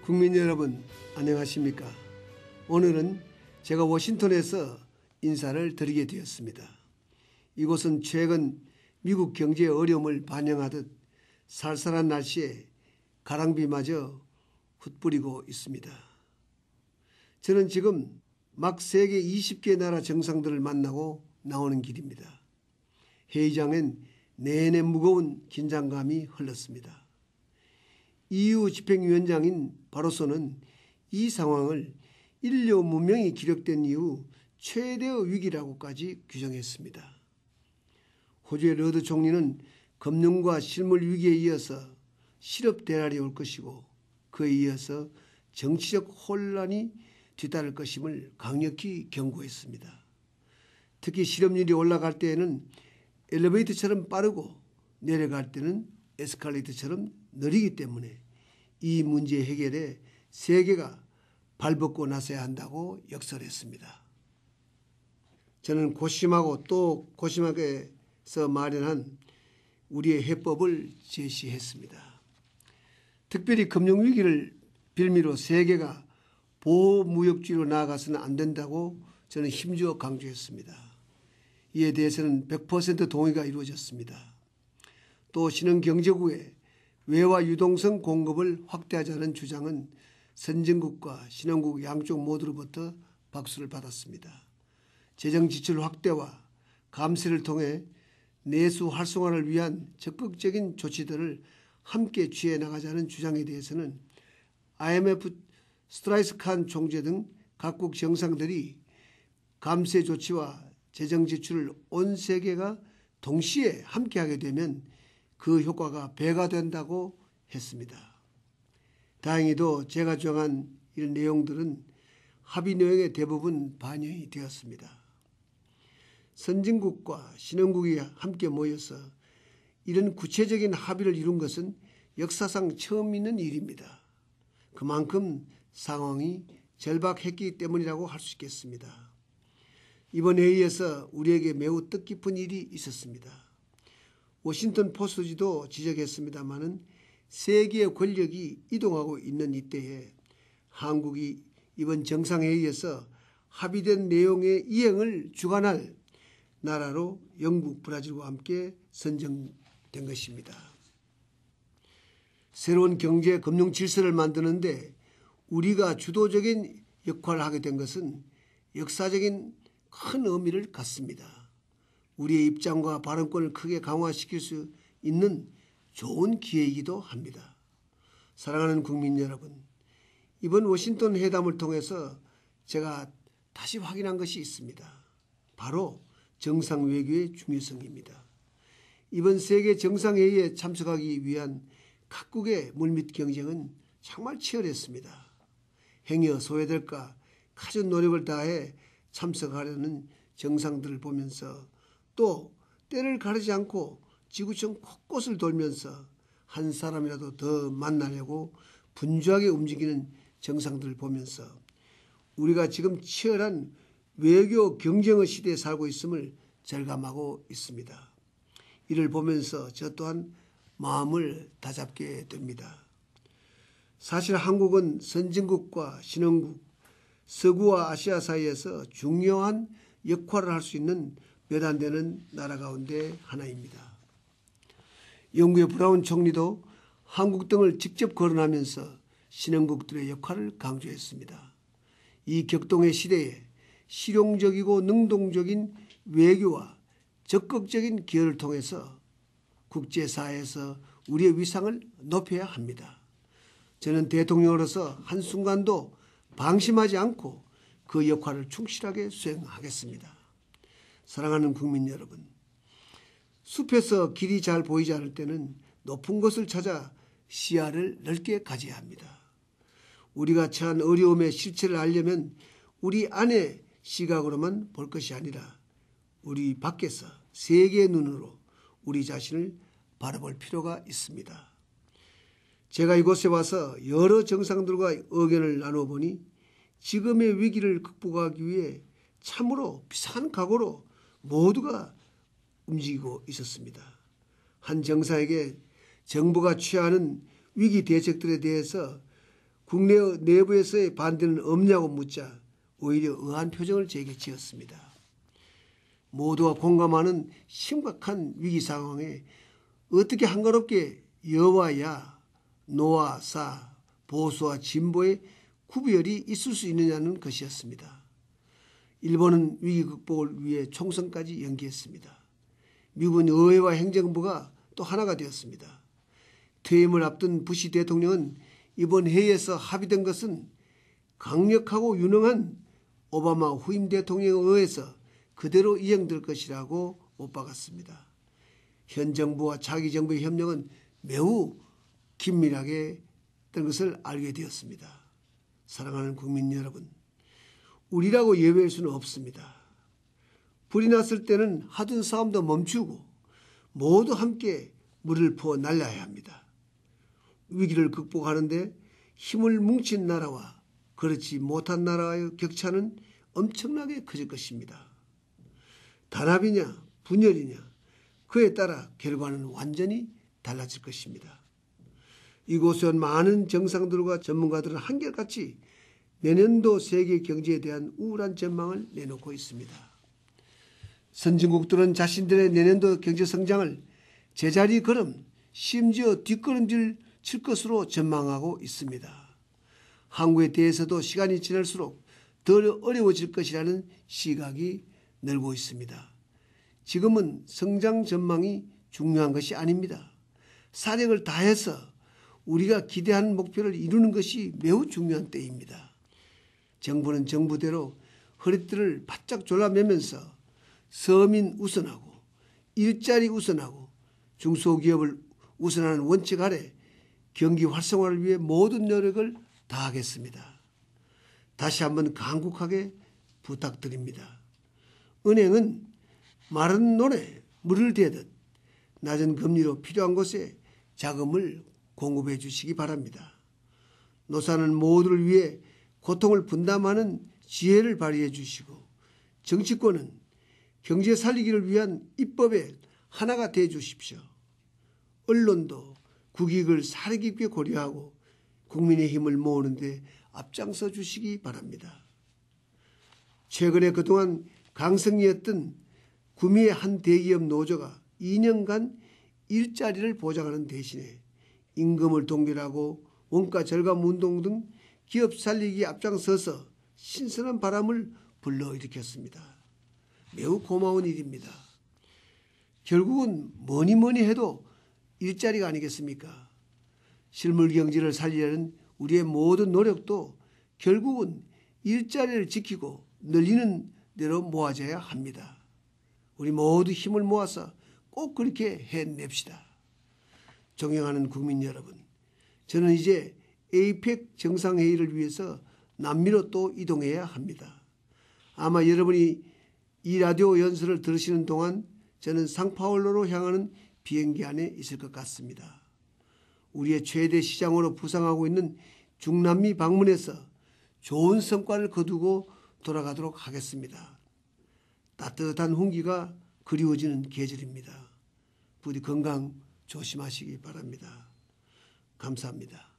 국민 여러분 안녕하십니까? 오늘은 제가 워싱턴에서 인사를 드리게 되었습니다. 이곳은 최근 미국 경제의 어려움을 반영하듯 쌀쌀한 날씨에 가랑비마저 흩뿌리고 있습니다. 저는 지금 막 세계 20개 나라 정상들을 만나고 나오는 길입니다. 회의장엔 내내 무거운 긴장감이 흘렀습니다. EU 집행위원장인 바로소는 이 상황을 인류 문명이 기록된 이후 최대의 위기라고까지 규정했습니다. 호주의 러드 총리는 금융과 실물 위기에 이어서 실업 대란이 올 것이고 그에 이어서 정치적 혼란이 뒤따를 것임을 강력히 경고했습니다. 특히 실업률이 올라갈 때에는 엘리베이터처럼 빠르고 내려갈 때는 에스컬레이터처럼 느리기 때문에 이 문제 해결에 세계가 발벗고 나서야 한다고 역설했습니다. 저는 고심하고 또 고심하게서 마련한 우리의 해법을 제시했습니다. 특별히 금융위기를 빌미로 세계가 보호무역주의로 나아가서는 안 된다고 저는 힘주어 강조했습니다. 이에 대해서는 100% 동의가 이루어졌습니다. 또 신흥경제국의 외화 유동성 공급을 확대하자는 주장은 선진국과 신흥국 양쪽 모두로부터 박수를 받았습니다. 재정 지출 확대와 감세를 통해 내수 활성화를 위한 적극적인 조치들을 함께 취해 나가자는 주장에 대해서는 IMF 스트라이스칸 총재 등 각국 정상들이 감세 조치와 재정 지출을 온 세계가 동시에 함께하게 되면 그 효과가 배가 된다고 했습니다. 다행히도 제가 정한 이런 내용들은 합의 내용의 대부분 반영이 되었습니다. 선진국과 신흥국이 함께 모여서 이런 구체적인 합의를 이룬 것은 역사상 처음 있는 일입니다. 그만큼 상황이 절박했기 때문이라고 할 수 있겠습니다. 이번 회의에서 우리에게 매우 뜻깊은 일이 있었습니다. 워싱턴 포스트지도 지적했습니다마는 세계의 권력이 이동하고 있는 이때에 한국이 이번 정상회의에서 합의된 내용의 이행을 주관할 나라로 영국, 브라질과 함께 선정된 것입니다. 새로운 경제 금융 질서를 만드는데 우리가 주도적인 역할을 하게 된 것은 역사적인 큰 의미를 갖습니다. 우리의 입장과 발언권을 크게 강화시킬 수 있는 좋은 기회이기도 합니다. 사랑하는 국민 여러분, 이번 워싱턴 회담을 통해서 제가 다시 확인한 것이 있습니다. 바로 정상외교의 중요성입니다. 이번 세계 정상회의에 참석하기 위한 각국의 물밑 경쟁은 정말 치열했습니다. 행여 소외될까 갖은 노력을 다해 참석하려는 정상들을 보면서 또 때를 가리지 않고 지구촌 곳곳을 돌면서 한 사람이라도 더 만나려고 분주하게 움직이는 정상들을 보면서 우리가 지금 치열한 외교 경쟁의 시대에 살고 있음을 절감하고 있습니다. 이를 보면서 저 또한 마음을 다잡게 됩니다. 사실 한국은 선진국과 신흥국, 서구와 아시아 사이에서 중요한 역할을 할 수 있는 몇 안 되는 나라 가운데 하나입니다. 영국의 브라운 총리도 한국 등을 직접 거론하면서 신흥국들의 역할을 강조했습니다. 이 격동의 시대에 실용적이고 능동적인 외교와 적극적인 기여를 통해서 국제사회에서 우리의 위상을 높여야 합니다. 저는 대통령으로서 한순간도 방심하지 않고 그 역할을 충실하게 수행하겠습니다. 사랑하는 국민 여러분, 숲에서 길이 잘 보이지 않을 때는 높은 곳을 찾아 시야를 넓게 가져야 합니다. 우리가 처한 어려움의 실체를 알려면 우리 안의 시각으로만 볼 것이 아니라 우리 밖에서 세계의 눈으로 우리 자신을 바라볼 필요가 있습니다. 제가 이곳에 와서 여러 정상들과 의견을 나누어 보니 지금의 위기를 극복하기 위해 참으로 비상한 각오로 모두가 움직이고 있었습니다. 한 정상에게 정부가 취하는 위기 대책들에 대해서 국내 내부에서의 반대는 없냐고 묻자 오히려 의아한 표정을 제게 지었습니다. 모두가 공감하는 심각한 위기 상황에 어떻게 한가롭게 여와 야, 노와 사, 보수와 진보의 구별이 있을 수 있느냐는 것이었습니다. 일본은 위기 극복을 위해 총선까지 연기했습니다. 미국은 의회와 행정부가 또 하나가 되었습니다. 퇴임을 앞둔 부시 대통령은 이번 회의에서 합의된 것은 강력하고 유능한 오바마 후임 대통령에 의해서 그대로 이행될 것이라고 못 박았습니다. 현 정부와 차기 정부의 협력은 매우 긴밀하게 된 것을 알게 되었습니다. 사랑하는 국민 여러분, 우리라고 예외일 수는 없습니다. 불이 났을 때는 하던 싸움도 멈추고 모두 함께 물을 부어 날려야 합니다. 위기를 극복하는데 힘을 뭉친 나라와 그렇지 못한 나라의 격차는 엄청나게 커질 것입니다. 단합이냐 분열이냐 그에 따라 결과는 완전히 달라질 것입니다. 이곳에 온 많은 정상들과 전문가들은 한결같이 내년도 세계 경제에 대한 우울한 전망을 내놓고 있습니다. 선진국들은 자신들의 내년도 경제 성장을 제자리 걸음 심지어 뒷걸음질 칠 것으로 전망하고 있습니다. 한국에 대해서도 시간이 지날수록 더 어려워질 것이라는 시각이 늘고 있습니다. 지금은 성장 전망이 중요한 것이 아닙니다. 사력을 다해서 우리가 기대하는 목표를 이루는 것이 매우 중요한 때입니다. 정부는 정부대로 허리띠를 바짝 졸라매면서 서민 우선하고 일자리 우선하고 중소기업을 우선하는 원칙 아래 경기 활성화를 위해 모든 노력을 다하겠습니다. 다시 한번 간곡하게 부탁드립니다. 은행은 마른 논에 물을 대듯 낮은 금리로 필요한 곳에 자금을 공급해 주시기 바랍니다. 노사는 모두를 위해 고통을 분담하는 지혜를 발휘해 주시고 정치권은 경제 살리기를 위한 입법의 하나가 되어 주십시오. 언론도 국익을 사려 깊게 고려하고 국민의 힘을 모으는 데 앞장서 주시기 바랍니다. 최근에 그동안 강성이었던 구미의 한 대기업 노조가 2년간 일자리를 보장하는 대신에 임금을 동결하고 원가 절감 운동 등 기업 살리기에 앞장서서 신선한 바람을 불러일으켰습니다. 매우 고마운 일입니다. 결국은 뭐니 해도 일자리가 아니겠습니까? 실물 경제를 살리려는 우리의 모든 노력도 결국은 일자리를 지키고 늘리는 대로 모아져야 합니다. 우리 모두 힘을 모아서 꼭 그렇게 해냅시다. 존경하는 국민 여러분, 저는 이제 에이펙 정상회의를 위해서 남미로 또 이동해야 합니다. 아마 여러분이 이 라디오 연설을 들으시는 동안 저는 상파울로로 향하는 비행기 안에 있을 것 같습니다. 우리의 최대 시장으로 부상하고 있는 중남미 방문에서 좋은 성과를 거두고 돌아가도록 하겠습니다. 따뜻한 훈기가 그리워지는 계절입니다. 부디 건강 조심하시기 바랍니다. 감사합니다.